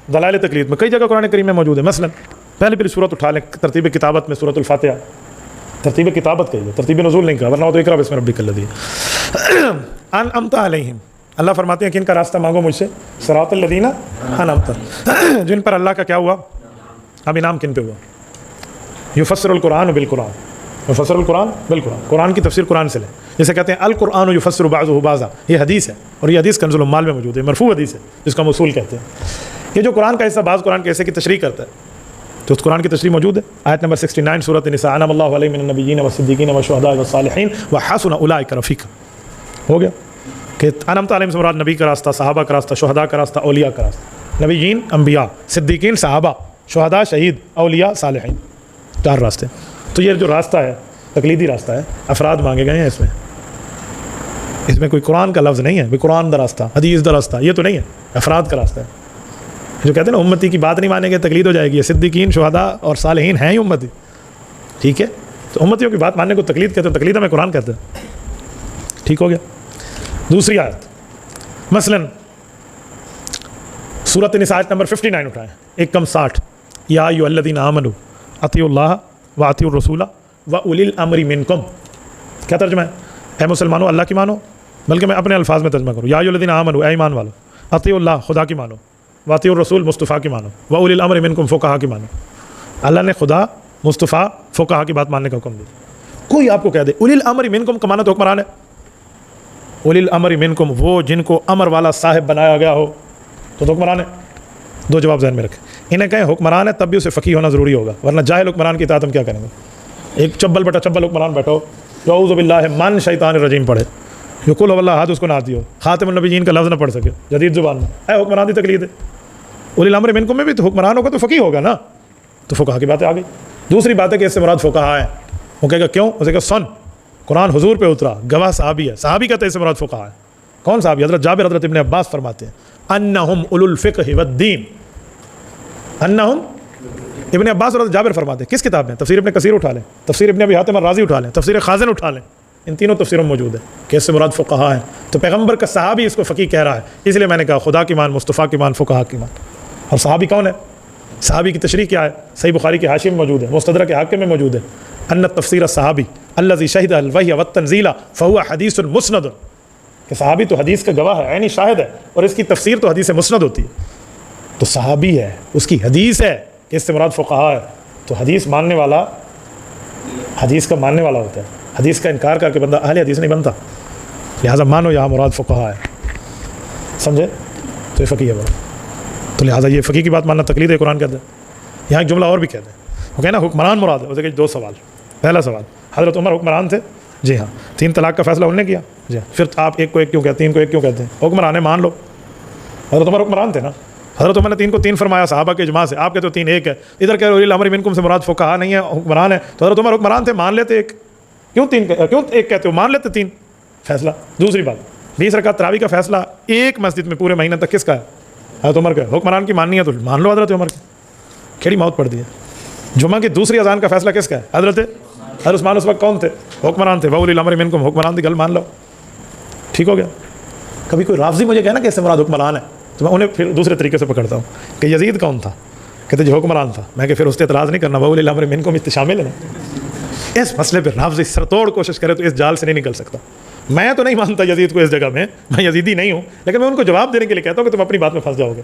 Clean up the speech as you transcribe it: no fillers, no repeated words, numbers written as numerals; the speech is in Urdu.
دلائل تقلید میں کئی جگہ قرآن کریم میں موجود ہے. مثلا پہلے پھر صورت اٹھا لیں ترتیب کتابت میں سورۃ الفاتحہ, ترتیب کتابت کہی ہے, ترتیب نزول نہیں کہا, ورنہ تو اقرأ بسم ربک الذی انعمت علیہم. اللہ فرماتے ہیں کہ ان کا راستہ مانگو مجھ سے, صراط الذین انعمت, جن پر اللہ کا کیا ہوا, اب انعام کن پہ ہوا. یفسر القرآن بالقرآن, یفسر القرآن بالقرآن, قرآن کی تفسیر قرآن سے لیں. جیسے کہتے ہیں القرآن یفسر بعضہ بعضا, یہ حدیث ہے, اور یہ حدیث کنز العمال میں موجود ہے, مرفوع حدیث ہے جس کو ہم اصول کہتے ہیں. یہ جو قرآن کا حصہ بعض قرآن کے حصے کی تشریح کرتا ہے, تو اس قرآن کی تشریح موجود ہے. آیت نمبر 69 سورۃ النساء, انعم اللہ علیہم من النبیین والصدیقین والشہداء والصالحین وحسن اولئک رفیقا. ہو گیا کہ انعمت علیہم سے مراد نبی کا راستہ, صحابہ کا راستہ, شہداء کا راستہ, اولیاء کا راستہ. نبیین انبیاء, صدیقین صحابہ, شہداء شہید, اولیاء صالحین, 4 راستے. تو یہ جو راستہ ہے تقلیدی راستہ ہے, افراد مانگے گئے ہیں اس میں کوئی قرآن کا لفظ نہیں ہے. بھی قرآن دا راستہ, حدیث دا راستہ, یہ تو نہیں ہے, افراد کا راستہ ہے. جو کہتے ہیں نا امتی کی بات نہیں مانیں گے تقلید ہو جائے گی. صدیقین, شہداء اور صالحین ہیں ہی امتی, ٹھیک ہے. تو امتیوں کی بات ماننے کو تقلید کہتے ہیں, تقلید میں قرآن کہتے ہیں. ٹھیک ہو گیا. دوسری آیت مثلا سورۃ النساء آیت نمبر 59 اٹھائیں, 1:60, یا ایھا الذین آمنوا اطیعوا اللہ واطیعوا الرسول واولی الامر منکم. کیا ترجمہ ہے؟ اے مسلمانوں اللہ کی مانو, بلکہ میں اپنے الفاظ میں ترجمہ کروں. یا ایھا الذین آمنوا, اے ایمان والو, اطیعوا اللہ خدا کی مانو, واطیعوا الرسول مصطفیٰ کی مانو, واولی الامر منکم فقہا کی مانو. اللہ نے خدا, مصطفیٰ, فقہا کی بات ماننے کا حکم دیا. کوئی آپ کو کہہ دے اولی الامر منکم کا معنی تو حکمران ہے. اولی الامر منکم وہ جن کو امر والا صاحب بنایا گیا ہو تو حکمران ہے. 2 جواب ذہن میں رکھیں. انہیں کہیں حکمران ہے تب بھی اسے فقیہ ہونا ضروری ہوگا, ورنہ جاہل حکمران کی اطاعت ہم کیا کریں گے. ایک چبل بٹا چبل حکمران بیٹھو جو اعوذ باللہ من شیطان الرجیم پڑھے, جو قل هو اللہ احد اس کو نہ دیو, خاتم النبیین کا لفظ نہ پڑھ سکے جدید زبان میں, اے حکمران کی تقلید ہے. اولی الامر منکم میں بھی تو حکمران ہوگا تو فقیہ ہوگا نا, تو فقہا کی باتیں آ گئی. دوسری بات ہے کہ اس سے مراد فقہا ہے. وہ کہے گا کیوں؟ اسے کہا سن, قرآن حضور پہ اترا, گواہ صحابی ہے, صحابی کہتے ہیں اس سے مراد فقہا ہے. کون صحابی؟ حضرت جابر, حضرت ابن عباس فرماتے ہیں انہم اولو الفقہ والدین. انہم, ابن عباس اور حضرت جابر فرماتے ہیں. کس کتاب میں؟ تفسیر ابن کثیر اٹھا لیں, تفسیر ابن ابی حاتم الرازی اٹھا لیں, تفسیر خازن اٹھا لیں, ان تینوں تفسیروں میں موجود ہے کہ اس سے مراد فقہا ہے. تو پیغمبر کا صحابی اس کو فقیہ کہہ رہا ہے, اس لیے میں نے کہا خدا کی مان, مصطفیٰ کی مان, فقہا کی مان. اور صحابی کون ہے؟ صحابی کی تشریح کیا ہے؟ صحیح بخاری کے حاشیے میں موجود ہے, مستدرک حاکم میں موجود ہے. ان تفسیر الصحابی الذی شہد الوحی والتنزیل فهو حدیث مسند, کہ صحابی تو حدیث کا گواہ ہے, عینی شاہد ہے, اور اس کی تفسیر تو حدیث مسند ہوتی ہے. تو صحابی ہے, اس کی حدیث ہے, کہ اس سے مراد فقہا ہے. تو حدیث ماننے والا حدیث کا ماننے والا ہوتا ہے. حدیث کا انکار کر کے بندہ اہل حدیث نہیں بنتا. لہٰذا مانو یہاں مراد فقہا ہے, سمجھے؟ تو یہ فقیہ ہے. تو لہٰذا یہ فقیہ کی بات ماننا تقلید ہے, قرآن کہتے ہیں. یہاں ایک جملہ اور بھی کہتے ہیں, وہ کہنا حکمران مراد ہے. اسے کہ 2 سوال. پہلا سوال, حضرت عمر حکمران تھے؟ جی ہاں. 3 طلاق کا فیصلہ انہوں نے کیا؟ جی ہاں. پھر آپ ایک کو ایک کیوں کہتے ہیں, 3 کو ایک کیوں کہتے ہیں؟ حکمران ہے, مان لو. حضرت عمر حکمران تھے نا, حضرت عمر نے 3 کو 3 فرمایا صحابہ کے اجماع سے, آپ کہتے ہو 3 ایک ہے. ادھر کہہ رہے اولی الامر منکم سے مراد فقہا نہیں ہے, حکمران ہے. تو حضرت عمر حکمران تھے, مان لیتے ایک, کیوں 3 کیوں ایک کہتے ہو, مان لیتے 3 فیصلہ. دوسری بات, 20 رکعت تراویح کا فیصلہ ایک مسجد میں پورے مہینے تک کس کا ہے؟ حضرت عمر کا. حکمران کی ماننی ہے تو مان لو حضرت عمر کی, کھیڑی موت پڑ دی ہے. جمعہ کی دوسری اذان کا فیصلہ کس کا ہے؟ حضرت عثمان. اس وقت کون تھے؟ حکمران تھے. واولی الامر منکم, حکمران دی گل مان لو. ٹھیک ہو گیا. کبھی کوئی رافضی مجھے کہنا کہ اس سے مراد حکمران ہے, تو میں انہیں پھر دوسرے طریقے سے پکڑتا ہوں کہ یزید کون تھا؟ کہتے جو حکمران تھا. میں کہ پھر اس سے اعتراض نہیں کرنا, واولی الامر منکم اس شامل ہے. اس مسئلے پہ رافضی سرتوڑ کوشش کرے تو اس جال سے نہیں نکل سکتا. میں تو نہیں مانتا یزید کو اس جگہ میں یزیدی نہیں ہوں, لیکن میں ان کو جواب دینے کے لیے کہتا ہوں کہ تم اپنی بات میں پھنس جاؤ گے.